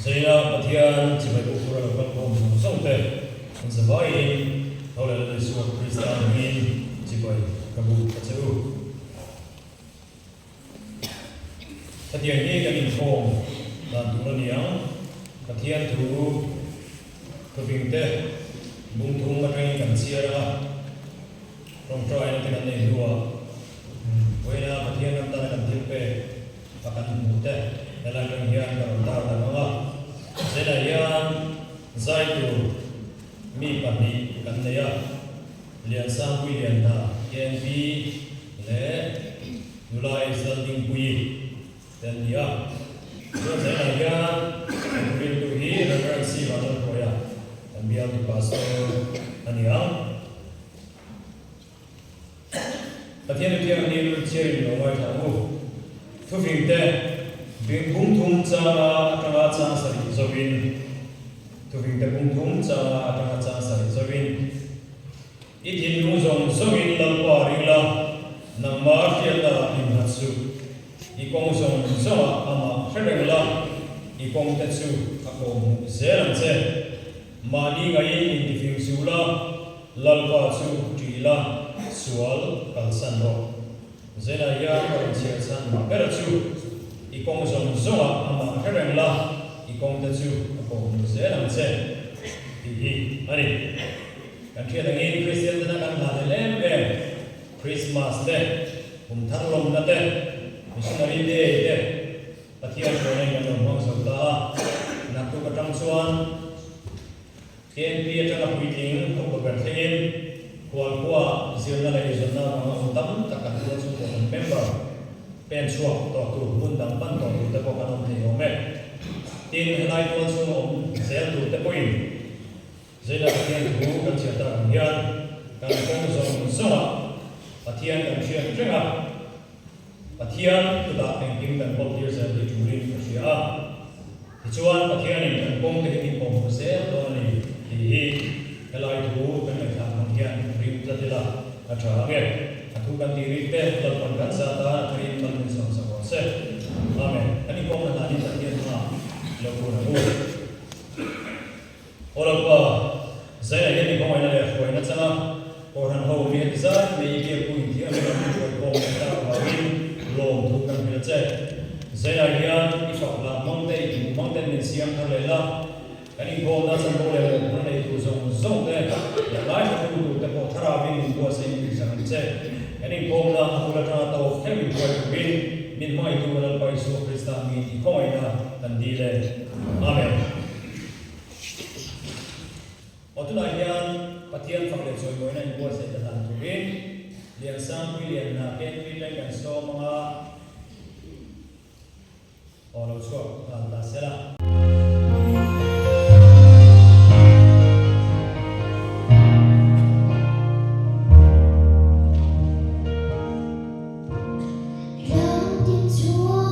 Zayna Pathian Chimay Kukura Kalkom Songte Zabayin Hola Suwa Kristan Min Chibay Kabu Katsu Pathian Ye Kanin Kong Dan Tulaniang Pathian Tu Kabingte Bung Tung Matay Kansiara Rong Troy Natin Ane Dua Wena Pathian Namtana Kantilpe Pakan Mute Dalam yang karontar dan Allah, saya yang zaitu mi pani kanaya lian sangui lian na KNP le nulai salding pui dan dia, saya yang berdui referensi mana koya dan biar di pastor aniang, Thiam ni ciri nomor tahu, tu finte Bung thum cha atanga cha sari zawin tuving te bung thum cha atanga cha sari zawin ithin nu zong zawin lalpa ringla namar tiala hinhatsu ikong zong zawa ama khrengla ikong tetsu akong zeram che mani ngai indifing sula lalpa chu tila sual kalsan ro zena ya karon chia san ma perachu Ikong zong zonga ama keren la ikong tetsu akong zeram che hi ani kan thia dangin Christian dana kan la lem be Christmas de tharlom na de missionary day de pathian rone kan mong so ta nak tu katang chuan KNP atanga puiting ko ko thengin kwal kwa zirna la izona ma tam takan chu ko member pen suak to tu bundang pan to tu te ko kanom the ome tin helai to chu om sel tu te poin zela tian tu kan sia ta hian kan kong zong zoma pathian kan sia trenga pathian tu da peng kim kan bol dir sa ti turin ka sia chuan pathian in kan kong te ni kong se to ni hi helai tu kan ka tham hian rim za tila a tha ge Aku kan diri teh dalam bangsa ta kiri man sama-sama se. Amen. Ani kau nak tadi tadi apa? Lagu lagu. Orang apa? Saya ini kau mana dia? Kau nak sana? Orang hau ni zat, ni dia pun dia orang kau kita kawin long tu kan kerja. Saya dia ifak lah mountain ni siang terlela. Ani kau nak sana kau le mana itu zong deh. Yang lain tu tu terawih buat saya ini sangat kerja. Ani kong na aku nak tahu kami buat bin min mai tu dalam Yesus Kristus ni kau ina tandile. Amen. Waktu layan patian fakir soal yang buat saya datang tu bin lian sang lian na ken lian kan so mga orang suak tak salah. Hãy subscribe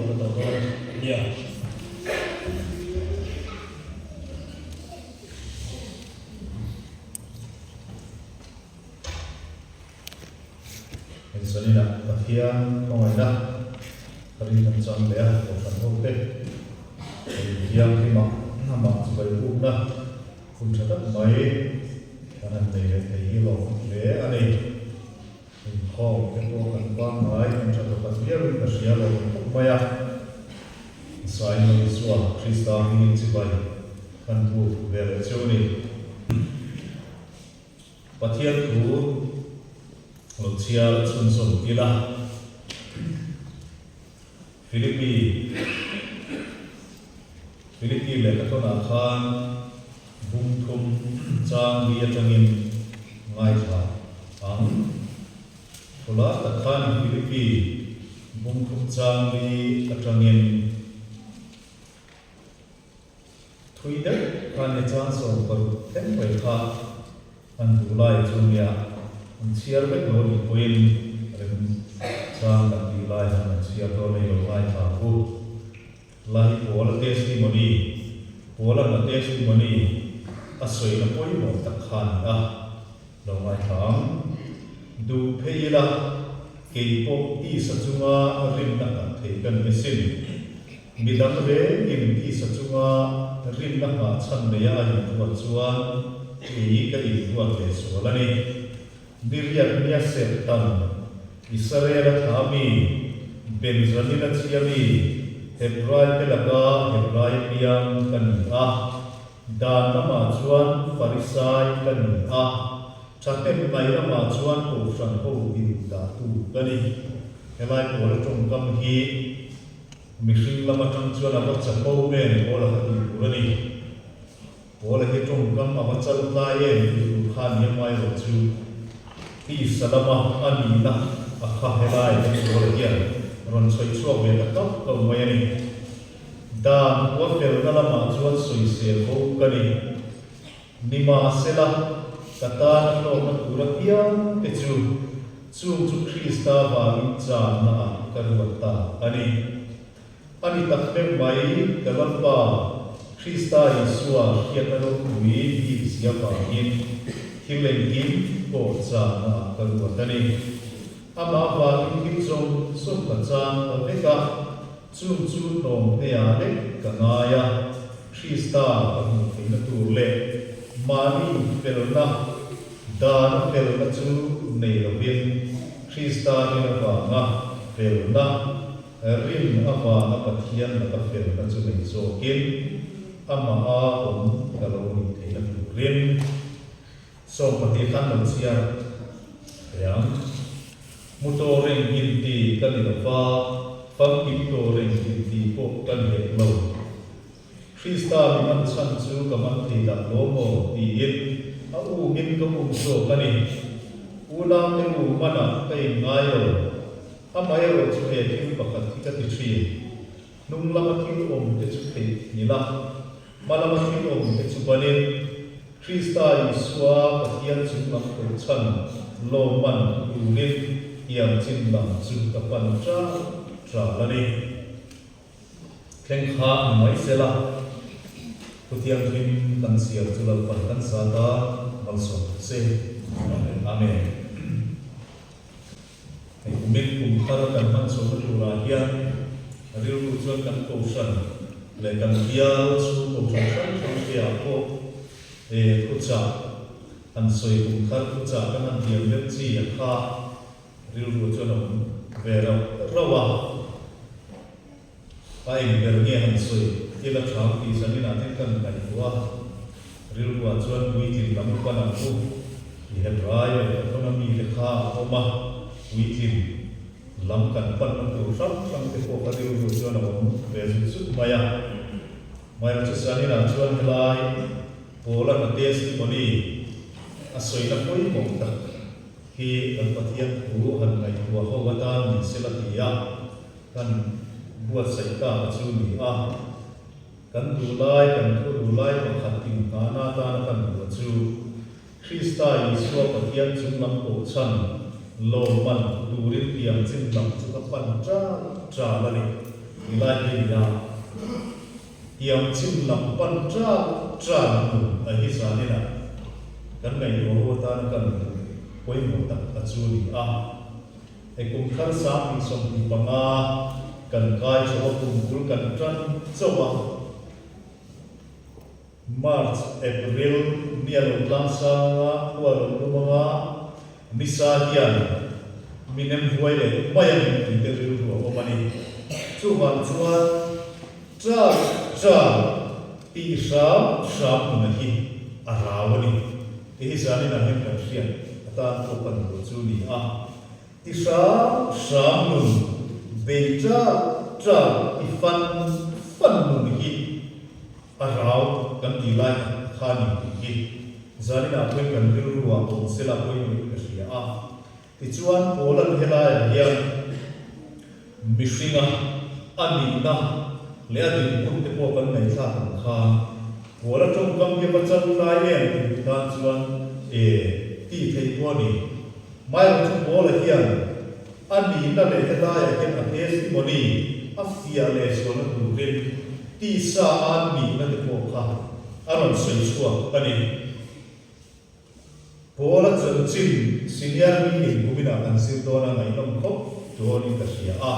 cái tổ đó nhiều mình sẽ đi là Thiam không phải đó cái gì mình chọn để một phần hỗ trợ Thiam khi mà nằm ở dưới bụng đó cũng sẽ rất mấy cho nên để thấy lộ để anh ấy khó cáiตัวกันกว้างน้อยมันจะต้องการเรียนรู้เสียลงไม่ยากสายมันสว่างคริสต์มีจิตใจกันผู้เวรเจ้านี่ประเทศผู้เราเชียร์ชุนชนกีฬาฟิลิปปินส์เลยก็ต้องอาคารบุ้งทุ่มจางเบียจังอินง่ายช้าอังพลาตะคานฟิลิปปินส์บุ้งทุ่มจางบีจังอินทุยเด็กการในจางส่งกรุเต็มไปค่ะอันดูไล่จุนยาอันเชียร์ไปโดนอีกคนเรื่องจางกันดีไล่อันเชียร์โดนในโลกไล่ทางผู้ไล่โผล่เทสติโมนีโผล่มาเทสติโมนีอาศัยน้ำพุยหมดตะคานโลกไล่ทางดูเพยละเกี่ยวกับที่สัจงาริมนักเทกันไม่สิ้นมีดังเร่กินที่สัจงาริมนักชันเนียอยู่ตัวจวนอีกอีกตัวเทสวลนี่ดิเรียนเนียเสพตันอิสราเอลทามีเบนจามินเชียมีเฮบรายเปลกาเฮบรายเปียงกันดานนมาจวนฟาริสายกันชัดเต็มไปนมาจวนโอฟันโฮอินดาตูกันนี่เฮลัยโอลจงกำฮีมิชิงละมาจังจวนอาวัชโฮเมนโอละกันกันนี่โอละเฮจงกำอาวัชลุลายเอ็นดูขานยังไม่รู้จูที่สลามอันนี้นะอาคาเฮลัยเป็นโอละเฮียรอนสวยชั่วเวลาต้องเอาไว้นี่ดานวัดเดลนั่นละมาจวนสวยเสียโฮกันนี่นิมาเซละกตาโลมันกุระเกียงเตจูจุคริสต์บาลิจานะกันวัตตาอันนี้ตักเต็มไว้แต่วันป่าคริสต์อิสุอาเขียนลงวิธีเสียบาลินที่เล่นกินโปจานะกันวัตตานี่อามาบาลินที่จงสมกัจจานเล็กจุนงเนียเล็กกันงายคริสต์กันเป็นตัวเล็กมานีเปลนะดานเปลนะจูในระเบียนคริสต์ในระหว่างเปลนะริมอาวานะปัทเทียนนะเปลนะจูในโซกินอามาผมกะโลนิเทนะตุเรียนส่งปฏิคันนันเสียยังมุโตเร่งยินดีกันในระฟ้าฟังกิโตเร่งยินดีพวกกันเหตุโลคริสต์มีมันชันจูกับมันที่ดับโลโมดีอินเอามินก็อุโซกันนี่อุลามเอรูมันไปง่ายเลยทำไมเราจะเห็นที่ปกติกันที่ชีนุ่งละมันที่อมจะชุดนี่ละมาละมันที่อมจะชุดบันคริสต์อิสวาปฏิญาณจุลังกุชันโลมันดูลินยังจินลังจุกับปัญจาละนี่แข่งขันไม่เสร็จละทุกอย่างทีมกันเสียจุลปันกันสาธาบัลสงเซอาเมนไอ้กุมินกุมคาร์กันมันสมบูรณ์ยังเรื่องรู้จักกันโตชันเลยกันเดียร์สู้โตชันชันเดียร์ก็กุจ่าอันสวยกุมคาร์กุจ่ากันอันเดียร์เล็บจีข้าเรื่องรู้จักนั้นเวลาระวังไปเบลเงียอันสวยที่เราชอบที่สันนิษฐานกันในตัวเรื่องว่าชวนวิจิตรลำพันธ์ผู้ที่เห็นร้ายก็ต้องมีเลขาออกมาวิจิตรลำกันปันมันตัวสักสังเกตพวกเรื่องชวนเราเป็นสุดมายาจะสันนิษฐานชวนลายโบราณเทศที่คนนี้อาศัยนักมวยมองตาที่อันปฏิญาณผู้หันในตัวเขาวัดมีเสลติยากันบวชใส่ตาจูนีกันดูไล่กันทุดูไล่มาขัดติงตาหน้าตากันบวชจูคริสต์อิสวาปฏิญาณจุลังโอชันโลมันดูริเตียงจินลังจุกปัญจาละนี่ ilai ni na Thiam chim lam pan tra nu a hi sa ni na kan Ngaihnawm ta kan poi mo tak chu ni a e kum khar sa mi som ni panga kan kai cho kum kul kan tran chowa March April nialo lang sa wal lumanga misa hian minem huai le mayam ti te ru ru o mani chu wan chuan tra ti sa na hi a rawani e hi sa ni na hem kan sian ata ko kan ru chu ni a ti sa nun be tra i fan nun hi a raw kan ti lai khani hi zani na poi kan ru ru wa ko sela poi ni ka sia a ti chuan polan helai hian mishinga ani na le adin kun te po kan nei sa kha pola trong kam ye bachal lai ne ta chuan e ti thei po ni mai chu pola hian ani na le helai hian a testimony a fia le so na tu rin ti sa ani na te po kha aron sei chua ani pola chan chin senior meeting kumina kan sir do na Ngaihnawm khop to ni ka sia a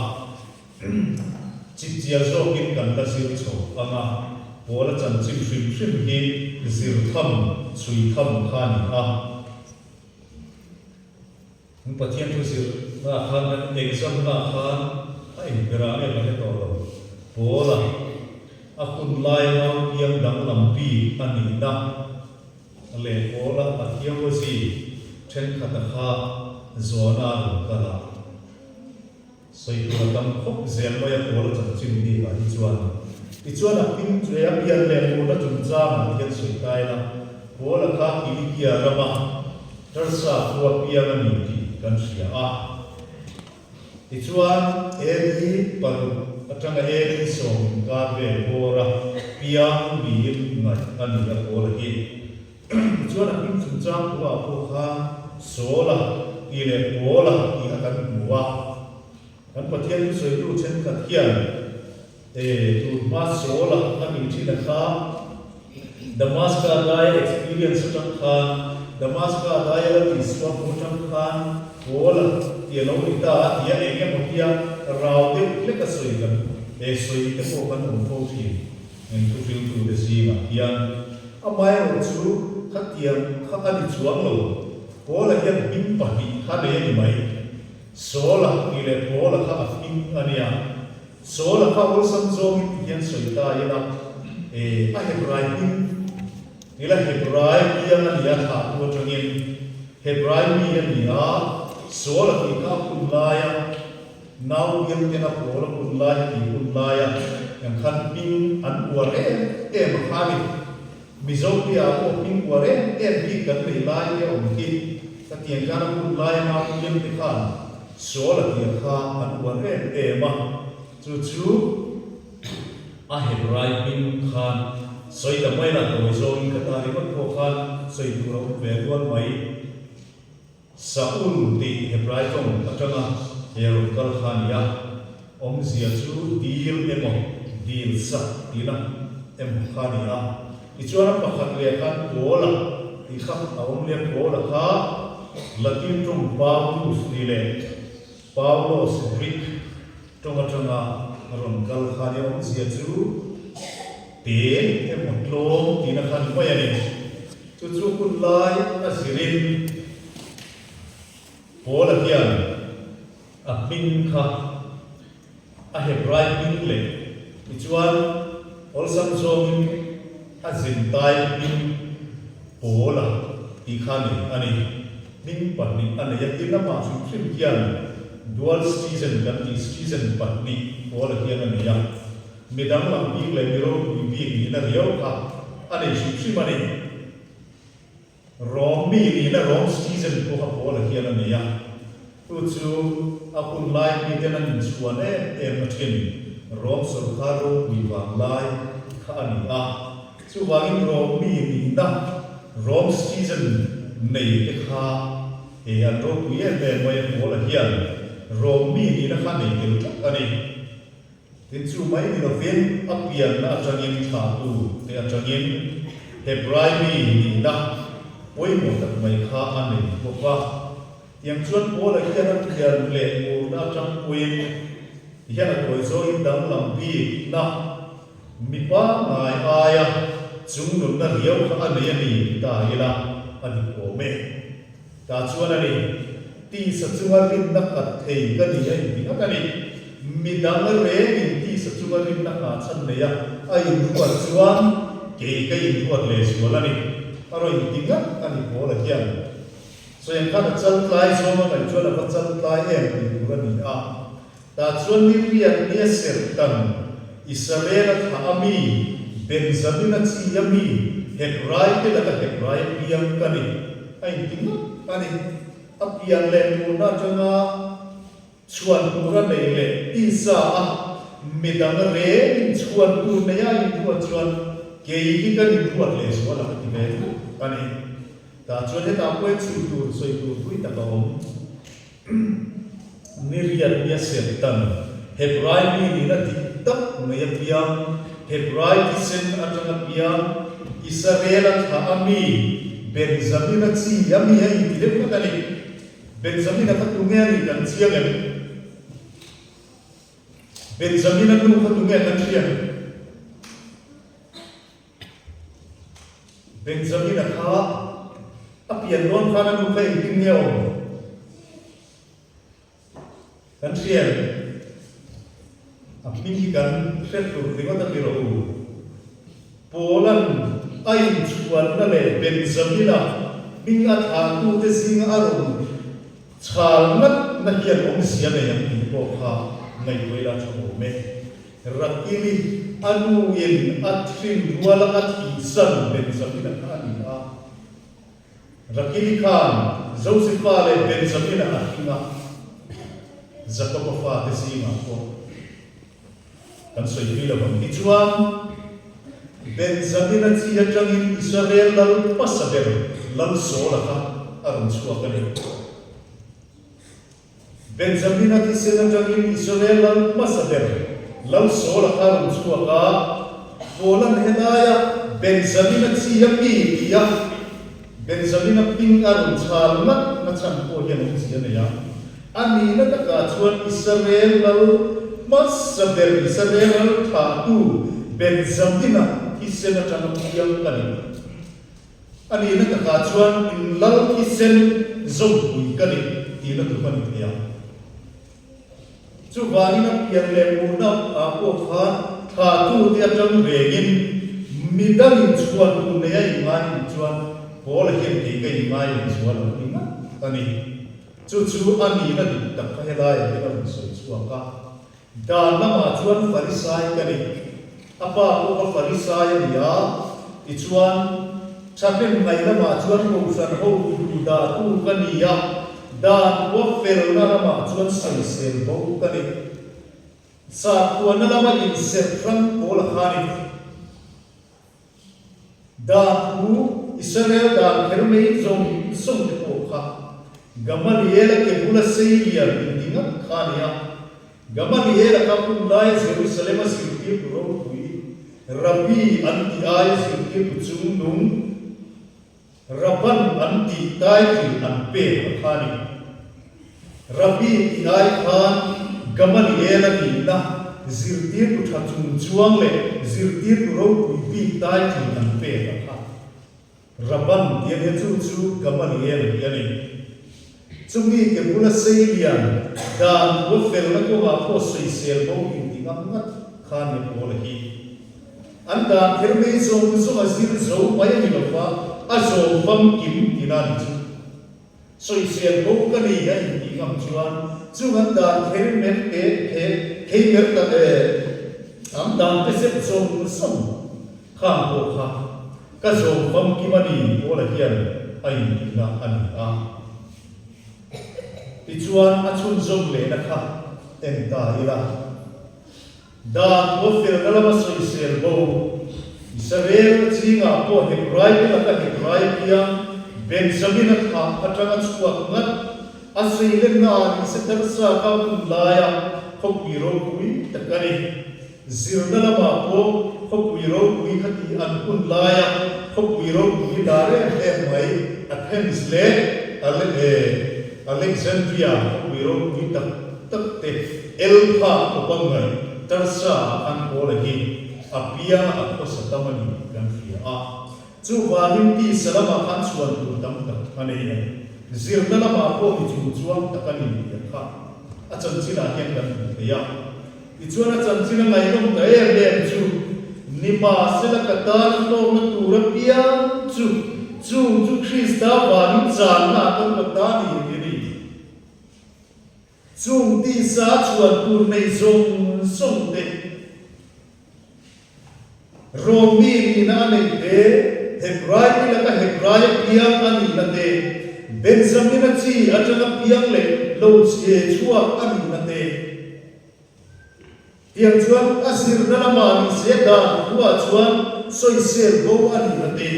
chit chia so kin kan la sir cho anga pola chan chin shrim hi sir tham chui tham khani a pathian tu sir na khan exam na khan ai bera me la to lo pola akun lai na yang dang lam pi ani na le pola Thiam wo si then khata kha zona ru kala soi tu tam khop zel ma ya pola chan chin ni ba hi chuan a ping tre a pian le mo na chun cha ma hian soi kai na pola kha ki kia rama tar sa tua pia na ni ti kan sia a ti chuan e ni paru atanga e ni som ka ve bora piang bi ngai ani a pola hi chuan a ping chun chang tua ko kha sola ile pola ki akan muwa kan pathian soi tu chen ka hian tu ma sola ami thina kha Damascus dai experience tang kha Damascus dai la ti swap tang kha pola ti lo ita ya enge motia raw de le ka soi kan e soi te ko kan mo thi en tu fil tu de zima hian amai ro chu Thiam kha ani chuang lo pola hian pin pa hi kha le ni mai sola ile pola kha pin ania sola kha ol sam zong hian soi ta ina e a hebrai pin ila hebrai hian ania tha tu tangin hebrai mi ania sola ki kha kun laya nau hian tena pola kun laya ki kun laya yang khan pin an war e ma khani Mizo pia ko ping ware en bi kan le lai ye om ki ta tian kan kun lai ma yem ti khan so la ti kha an ware e ma chu a hebrai ping khan soi da mai la to so in ka ta ri ko khan soi tu ro ve wan mai saul ti hebrai tong atanga ero kal khan ya om zia chu dil emo dil sa tina em khan ya ichuan pakhat le kan pola ti kham awm le pola kha latin tum Paulus ni le Paulos Greek tonga ron kal khani om sia chu te e motlom tina khan mayani chu kun lai asirin pola hian a pin kha a hebrai pin le ichuan ol sam zong azin tai pin pola ti khani ani ning pani ani ya tin ma su hian dual citizen kan ti citizen pani pola hian ani ya midang lam bi le biro bi ni na rio kha ani su mani romi ni na rom citizen ko ha pola hian ani ya tu chu akun lai bi tenan chuan e ma thin rom sur kharo wi wang lai kha ani a chu wangin romi ni na rom citizen nei te kha e an ro pi e le mai pola hian romi ni na kha nei tel ani tin chu mai ni lo vin apian na atangin tha tu te atangin Hebrai ni na oi mo tak mai kha ani ko pa tiang chuan po la hian hian le mo na tang kuin hian a koi zo in dang lam bi na mi pa ngai aya chung nun na riau kha ani ani ta ila ani ko me ta chuan ani ti sa chunga rin na ka thei ka ni ai ni ka ni mi dang re in ti sa chunga rin na ka chan ne ya ai ruwa chuan ke ka in ruwa le chu la ni aro in tinga ani ko la hian so yang ka chal lai so ma ka chuan a chal lai em ni ru ni a ta chuan ni rian ni ser tan Israel tha ami Benjamin chi yami Hebrai te la Hebrai piang ka ni ai tinga ani apiang le mu na changa chuan pura nei le isa a midang re chuan tu ne ya in tu chuan ke hi ka ni tu le so la ti ve ani ta chuan ta ko chu tu soi tu pui ta ba om ni rian ni se tan Hebrai ni na ti tak ne ya piang Hebrai ti sen atanga piang Israel tha ami Benjamin chi yami ai ti le ka ni Benjamin ka tu nge ni kan chiang ani Benjamin ka tu nge kan chiang Benjamin ka apian non kana nu kai ting nge om kan chiang apingi kan set tu ringa ta piro Poland ai chuan na le Benjamin minga tha tu te singa aron chal mat na hian ong sia ne yang ni ko kha ngai toila chu me rakili anu in atrin wala ati san Benjamin ka ni a rakili khan Joseph le Benjamin a hinga Jacob fa te singa ko kan soi ri la bang chuan Benjamin chi atangin Israel lal pasaber lal so la kha aron chua ka ni Benjamin ati senatangin Israel lal pasaber lal so la kha aron chua ka Poland henaya Benjamin chi yami dia Benjamin ping aron chal mat na chan ko hian ong sia ne ya ani na ta ka chuan Israel lal pasaber Israel tha tu Benjamin isen atang piang kan ani na ka chuan in lal isen zom pui kan ti na tu kan ya chu wani na piang le mu na a ko kha tha tu ti atang regin midang chuan tu ne ai mai chuan bol hian ti kai mai chuan ni na ani chu ani na ti tak ka helai le kan so chuan ka da na ma chuan farisai kan apa ko farisai dia ichuan chapen ngai na ma chuan ko san ho tu da tu kania da ko fel na ma chuan sai sel bo kani sa ko na la ma in se fram ko la khani da ku Israel da kermei zom som ko kha Gamaliel ke bula seiya dinga khania Gamaliel ka pu lai Jerusalem sirti pro Rabbi anti ay sirti puchung nung Rabban anti taiki anpe khani Rabbi ay khan Gamaliel ni na zirti puchung chuang le zirti pro Puipuii taiki anpe kha Rabban ye chu Gamaliel yani chumi ke bula seilian dan wo fel na ko ma po sei sel bo in ngam ngat khan ne ko la hi anda kermei zom zo azir zo pai ni ba a zo fam kim dinan chu soi sel bo ka ni ya in ngam chuan chu anda kermen ke mer ta am dan te se zo som kham ko kha ka zo fam kim ani ko la hian ai na an a Ichuan achun zom le na kha en ta ila da ko fel na lama soi sel bo Israel chinga po Hebrai na ka Hebrai pia Benjamin kha atanga chua ngat asile na ni se dar sa ka laya khok iro pui takani zirna lama po Puipuii ro pui khati an kun laya Puipuii ro pui dare mai Athens le Alexandria Puipuii ro pui tak te elpha opangai tarsa an ko lagi apia akko satamani kan fia a chu wanin ti salama kan chuan tu tam tak ani zirna lama po mi chu chuang takani ya kha achan chila hian kan ya i chuan achan chila ngai long ta em chu nima sela katan lo na tura pia chu Krista wanin chan na kan patani ni chung ti sa chuan tur nei zong song te Romi ni na nei te Hebrai ni la ka Hebrai piang ani na te Benjamin na chi atanga piang le lo che chua ani na te tiang chuan asir na lama ni se da tua chuan soi ser go ani na te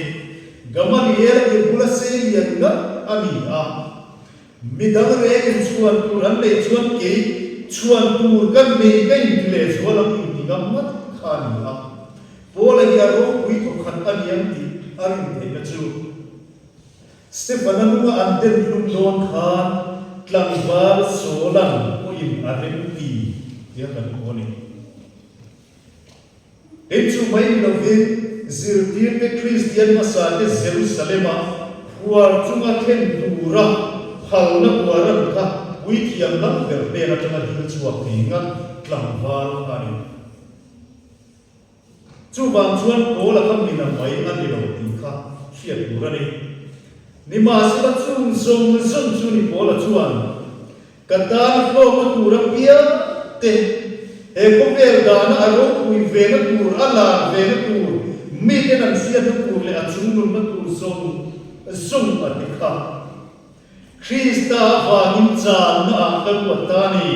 gamani yer ke bula se yan na ani a midang re in chuan tur an le chuan ke chuan tur kan me kai le chuan am ni gam mat khan a pola ya ro pui ko khan aniam ti arin te na chu Stefan an den lum don khan tlangwal solan ko in arin ti ya kan ko ni chu mai no vin zirtir te Christian masate Jerusalem huar chunga then tura halna waran ka pui thiam lam ver pe na tanga dil chuak tinga tlangwal ani chu bang chuan kola kam ni na mai ani lo ti kha hiat turani ni ma sa chung zong chu ni kola chuan katan lo ma tura pia te e ko ver dana aro pui ve na tur ala ve na tur mi te nan sia na tur le achung nun na tur zong ati kha Krista vangin chan na kan watani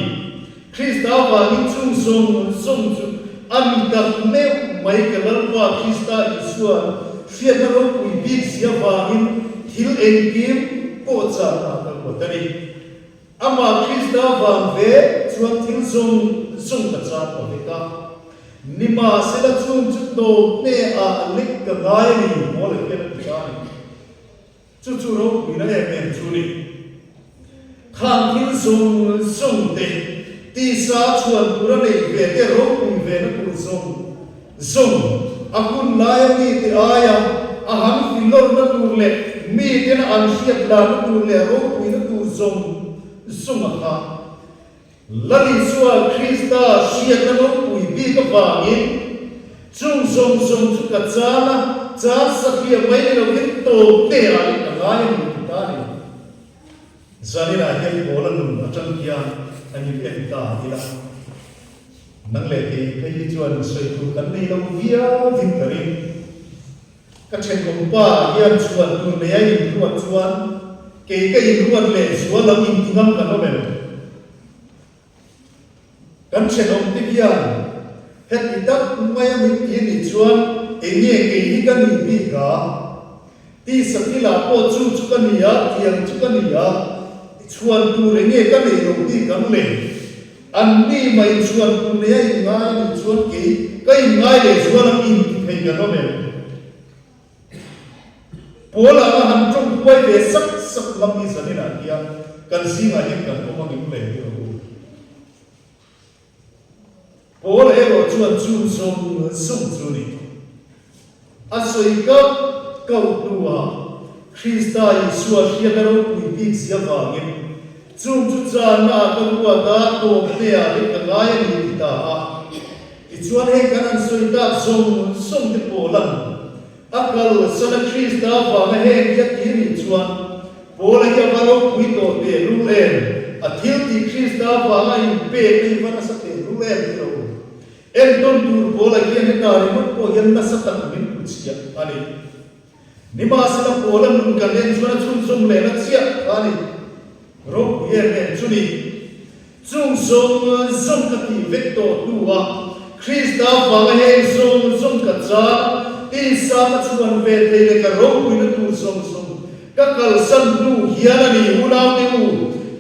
Krista vangin chung song chu amita me mai kalalwa Krista isua fiat na ro pui big sia vangin thil engkim po cha na kan watani ama Krista vang ve chuan thil song ka cha ko ka nima sela chung chu to ne a lik ka ngai ni mo le ke ta ni chu ro ina em chu ni khang thil song te ti sa chuan pura nei ve te ro pui ve na pur song akun lai ni te aya a ham filor na tur le mi te na an hiat la na tur le ro pui na tur song a lali suwa Krista hiat na ro pui bi ka wangin chung song chu ka chana cha sakia mai ni lo vin to te a ni ka ngai ni ta ni zanina hian bola nun atang kia ani enta ila nang le te kai chuan soi tu kan nei lo via vintarin ka chen ko pa hian chuan tu le ai ruat chuan ke ruat le sual lam in tingam kan lo mel kan chen om ti hian het itak mai min ti ni chuan enge ke hi kan ni bi ka ti sakila po chu kan ni ya tiang chu kan ni ya chuan tu re nge ka nei lo ti kan le an ni mai chuan tu ne ai ngai ni chuan ke kai ngai le chuan am in thei ka no me pola ma han chung koi ve sak lam ni sanina kia kan si ma yen kan ko ma ngi le ro pola e ro chuan chu song chu ni a soi ka kau tua Krista Isua hian ro pui bi sia wangin chung chu cha na ka ruwa da to te a ri ka ngai ni ta a i chuan he kan an soi ta song te polan akal sana Krista wang he ya ti ni chuan pola ya varo pui to te lu en a thil ti Krista wang ai pe ni van sa te lu en ro en ton tur pola hian he ta ri mo po yan na sa ta min chia ani nima sila polan nun kan en chuan chung song le na chia ani ro yer en chuni chung song ka ti vector tua Krista wang he song ka cha ti sa ma chuan ve te le ka ro pui na tu song ka kal san tu hian ani ula te u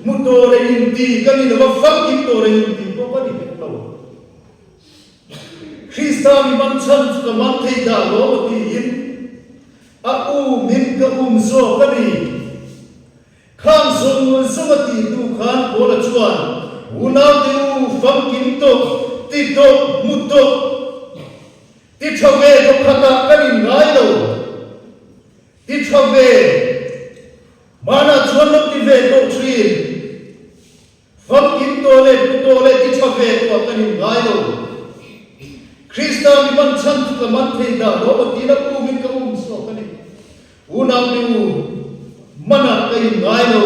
mu to re in ti kan ni na fa ki to re in ti ko pa ni lo Krista mi man chan chu ka man thei da lo ma ti in a min ka zo ka ni khang sung sung ti tu khan ko la chuan unau te fam kim to ti to mu to ti chave to khata ka ni ngai lo ti chave mana chuan lo ti ve to trin fam kim to le ti chave to ka ni ngai lo Krista mi man chan chu ka man thei da lo ma ti na min ka so ka ni unau te mana kai ngai lo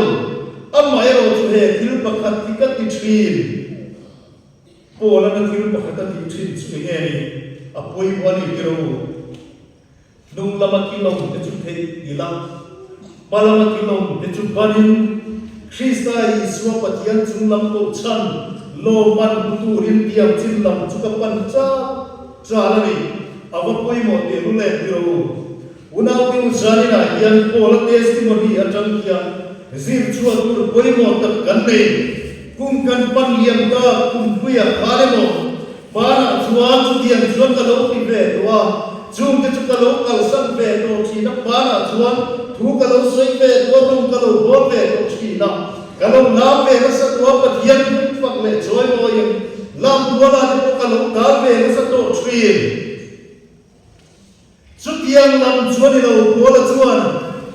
amai ro chu he thil pakhat ti ka ti thin pola na thil pakhat ti thin chu he ni apoi wani ki ro nung lama ki lo te chu thei ila palama ki lo te chu banin Krista i swa pathian chung lam ko chan lo man tu rin tiam chin lam chu ka pan cha la ni avapoi mo te lu le ki ro unau te uzani na yan pola testimony atang kia zir chua tur poimo tak kan nei kum kan pan liam ka kum puya khale mo para chuan chu tian chuan ka lo ti ve wa chung te chu ka lo kal san ve to chi na para chuan thu ka lo soi ve to rong ka lo bo ve to chi na ka lo na ve na sa to pathian pak le choi mo yang lam tu la te ka lo ta ve na sa to thin Sutiang lam chuan lo bola chuan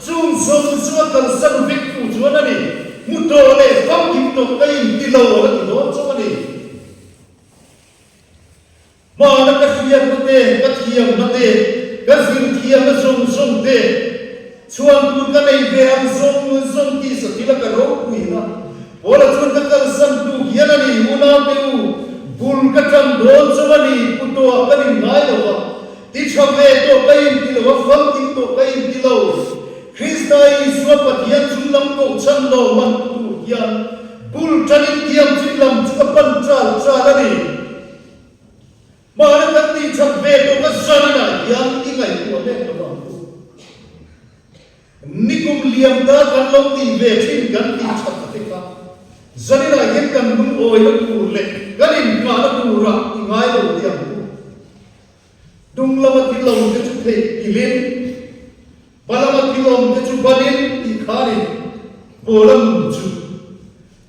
chung som chuan kan san vik fu chuan ani muto le fam kim to kai ti lo la ti do chuan ani ma na ka thiam na te ka zin thiam na som te chuan tu ka nei ve ang som ti sa ti la ka ro pui na bola chuan ka kan san tu hian ani una te bul ka tam do chuan ani puto ka ni ngai lo wa ti chave to kai ti lo fam ti to kai ti lo Krista i swa pathian chung lam ko chan lo man tu hian bul tanin tiam chin lam chu pan cha la ni ma na ka ti chave to ka san na hian ti ngai ko le to ba nikum liam da kan lo ti ve thin kan ti chat te ka zanina hian kan bum oi lo tu le ganin ka la tu ra ti ngai lo tiam dung lama tilom te chu thei ilin balama tilom te chu banin ti khari bolam chu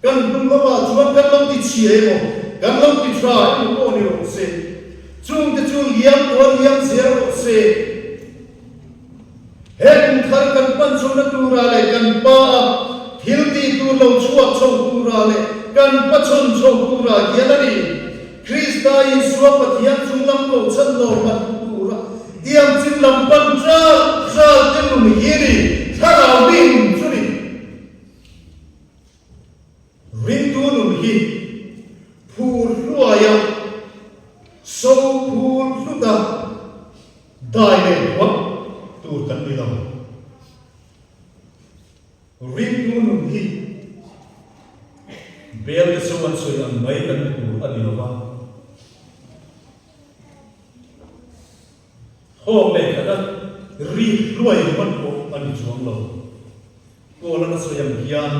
kan dung lama chuan kan long ti chie mo kan long ti tra ko ni ro se chung te chu liam zer ro se hen khar kan pan chu na tu ra le kan pa thil ti tu lo chuak chou tu ra le kan pa chon chou tu ra hianani Krista i swa pathian chung lam ko chan lo man Thiam chin lam pan cha te lu mi hi thara win chu ni rin tu nu hi phur luaya so phur lu da dai le wa tu kan ni lo rin tu nu hi bel de so an so yang mai kan tu ani lo ba Hong le kada ri luai man ko an chuang lo ko la na so yang hian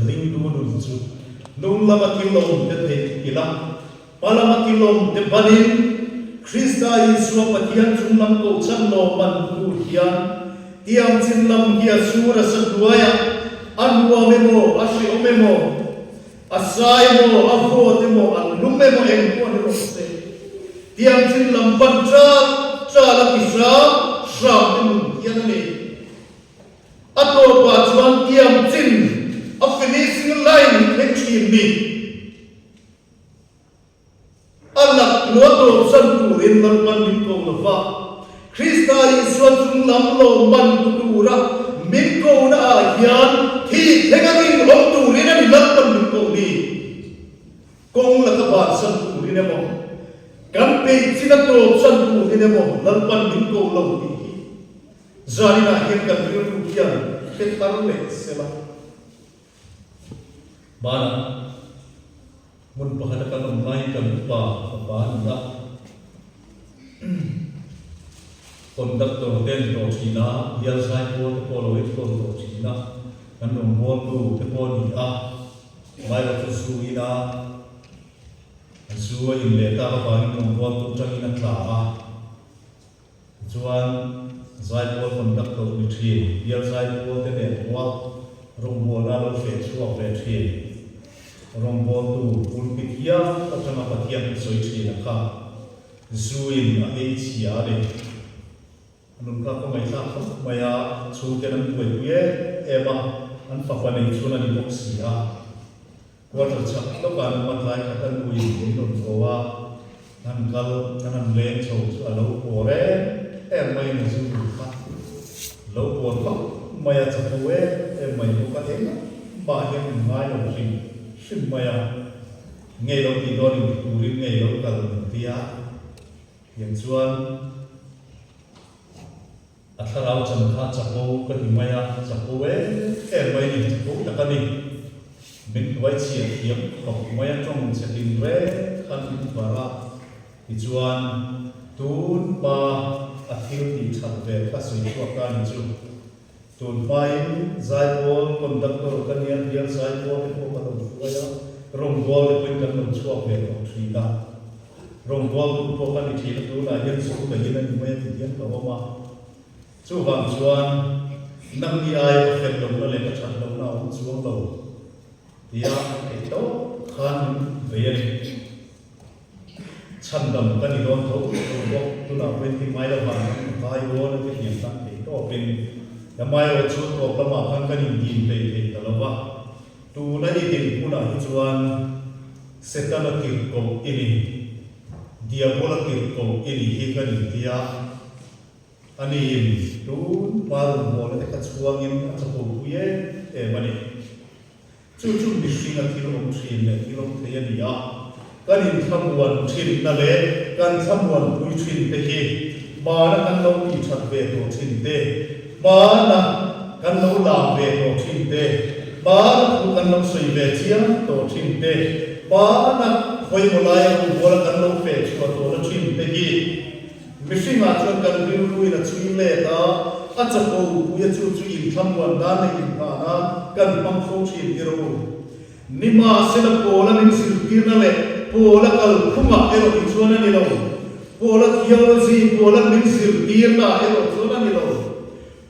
ring du nu chu nung lama kilom te te ila palama kilom te banin Krista i swa pathian chung lam ko chan lo man tu hian tiam chin lam kia sura sa duaya anwa memo ashi omemo asai mo avo te mo an lumemo en ko ni ro se tiam chin lam pan cha la ki sa te mun hian ni ato pa chuan tiam chin a finishing line he chin ni alak lo to san tu rin man man min ko la fa Krista i swa chung lam lo man tu ra min ko na hian thi thengin om tu rin ani lam man min ko ni kong la ka ba san tu rin mo kan pe china to san tu rin mo lam man min ko lo ti zani na hian kan rin tu hian ke tar le sela bana mun pahala kan mai kan pa na conductor ten to china yal sai ko lo it ko to china kan no mon tu te pon ni a mai la su ina Zua in le ta ba ni no wa tu chang in tla a chuan zai bol conduct to ni thi ya zai bol te ne wa rong bol la lo fe chuak ve thi rong bol tu pulpit ya ta chama pathian soi thi la kha zuin a ei chi a le anun ka ko mai sa ko maya chu ke nan pui ye ema an fa pa nei chuna ni box si a ko ta chak to ba ma lai ka tan pui ni no ko wa nan kal nan le chou chu a lo ko re em mai ni zu ka lo ko ko maya cha ko we em mai ko ka em ba hen ngai lo sim maya ngei lo ti do ni tu rin ngei lo ka ti a yang chuan atharau chan kha chapo ka ti maya chapo we em mai ni chapo ta ka ni min wai chi thiam ko maya tong chatin re khan bara ti chuan tun pa athil ti chan ve ka sui ko ka ni chu tun pai zai bol conductor ka ni an dia zai bol ko ka lo ya rong bol ko kan lo chuak ve ko thi da rong bol ko ka ni thi tu na yan su ka yin ni mai ti yan ka ma chu wang chuan nang ni ai ko khen lo na le ka chan lo na on chuang lo ya ke to khan ve ya chan dam ka ni don tho ko tu na pen ti mai la ba kai wo na ti hian tan ke to pen ya mai o chu to ka ma khan ka ni din pe pe ta lo ba tu na ni din ku na hi chuan setana ki ko ini diabola ki ko ini hi ka ni dia ani tu paru bola te ka chuang in a chapo ye e mani chu ni singa thilo om thin le thilo the ya ni ya kan in thamwan thin na le kan thamwan pui thin te hi ba na kan lo ti that ve to thin te ba na kan lo la ve to thin te ba na thu kan lo soi ve chia to thin te ba na khoi molai ru bola kan lo fe chu to na thin te hi missing a chuan kan riu na chui le ta a chapo ya chu in thamwan da ne in pa na kan pang fo thin ti ro nima se la pola min sil tir na le pola kal khuma ero i chuan ani lo pola theology pola min sil tir na ero chuan ani lo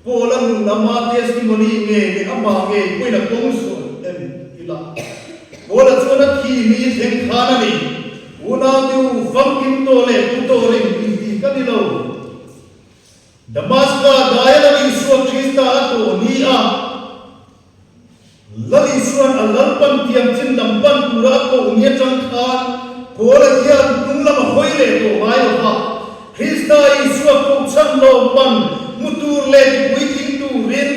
pola mun nama testimony nge ni ama nge koina kong so em ila pola chuan a thi mi theng khana ni una tiu fam kim to le tu to ring kanilo damaska dayala ni suwa krista to ni a lali suan alalpan tiam chin lampan pura ko unya chang khan kola kian tungla ma hoile to mai ha krista i suwa ko chan lo pan mutur le puiting tu rin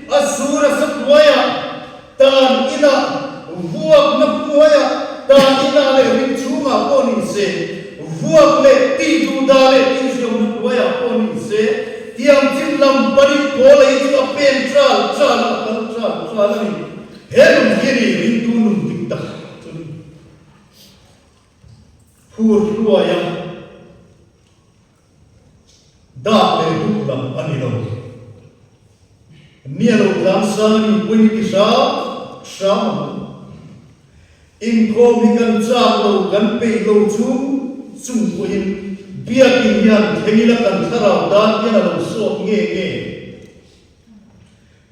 asura satwaya tan ina vuak na puaya tan ina le rin chunga ko ni se vuak le ti tu da le ti siom na waya on se tiam chin lam pari ko le chu a pen tral ni helum giri rin tu num tik tak chun phur ruwa yang da le du lam ani lo nia lo lam sa ni pui ki sa in ko mi kan cha lo kan pe lo chu chung puin bia kin yan thengila kan tharau dan yana lo so nge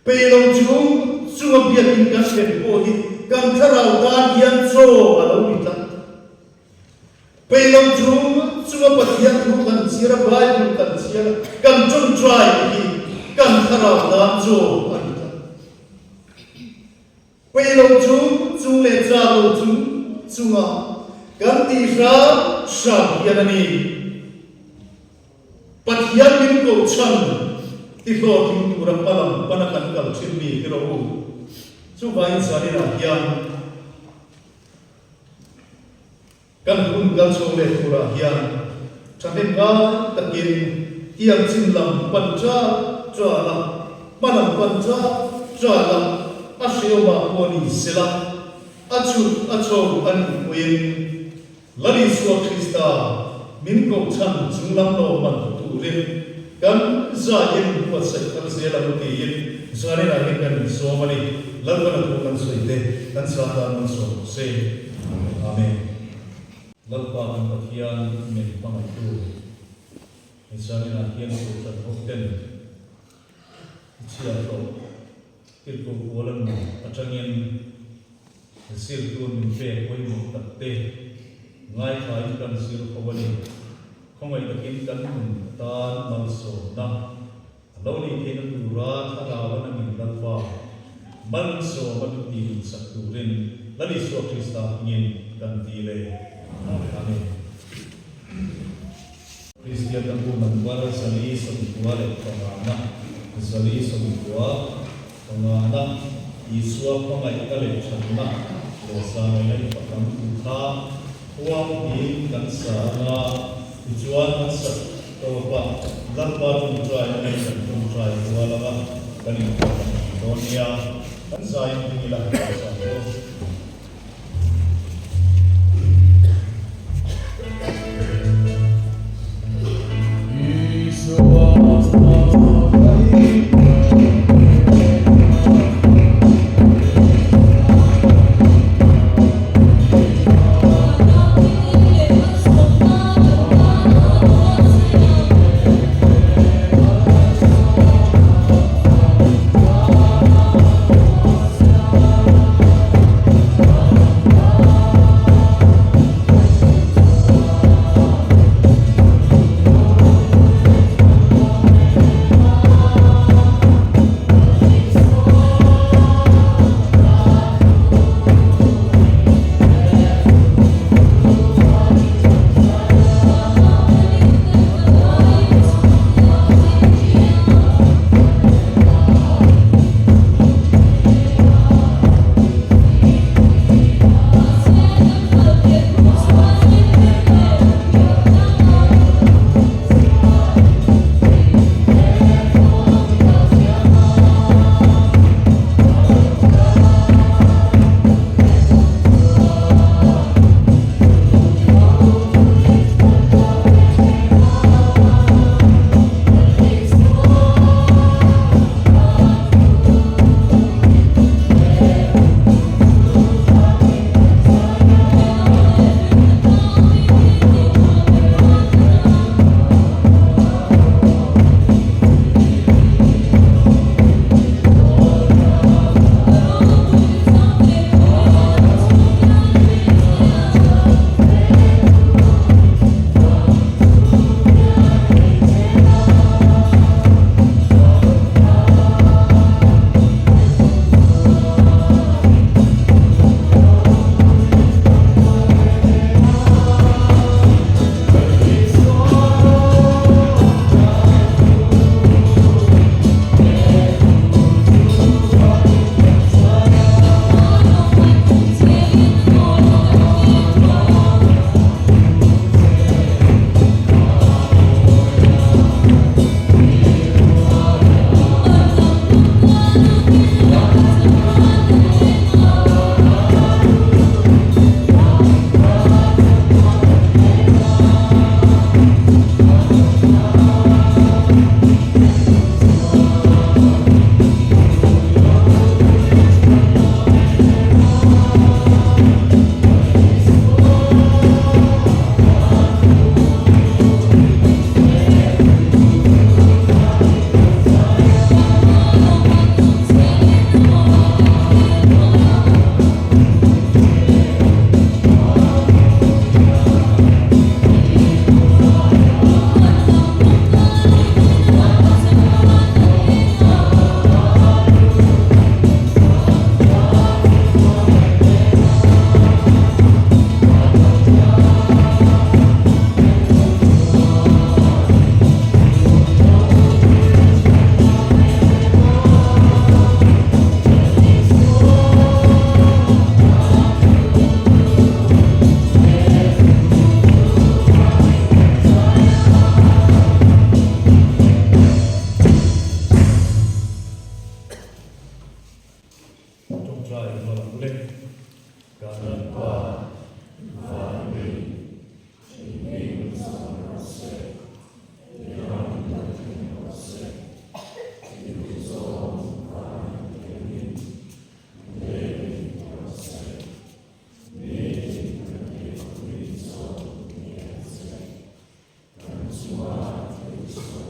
pe lo chung chunga bia kin kan pen po hi kan tharau dan yan so alo ni ta pe lo chung chunga pathian thu kan sira bible kan sira kan chung try hi kan tharau dan so an ta pe lo chung le cha lo chunga kan ti ra sam yanani pathian min ko chan ti fo ting tu ram palam panakan kal chimni ti ro chu vai sari na hian kan hun gal so le pura hian thamen ga takin tiam chin lam pancha la manam pancha la asio ma ko ni sela achu an win lali suwa krista min ko chan chunglam lo man tu rin kan za yin wa sai kan se la ti yin zare na hin kan so mani lalwana ko kan so ite kan sa ta man so se amen lalpa kan Thiam men pangatu misalnya Thiam sudah hotel siapa itu bulan acangin hasil tu mimpi koi mukte ngai kai kan sir kawani kongai takin kan tan manso na launi kena tura thalawan ang lalpa manso maduti sakturin lali so Krista ingin kan tile amin Kristian ang unang wala sali sa bitual at pangana sali sa bitual pangana iswa pangaital sa na sa ngayon pagkamuha huwag din kan sa nga ijuan sa tawapa lalpa try wala ka kanin Donia kan sayang tinggilah sa Chúa, Chúa,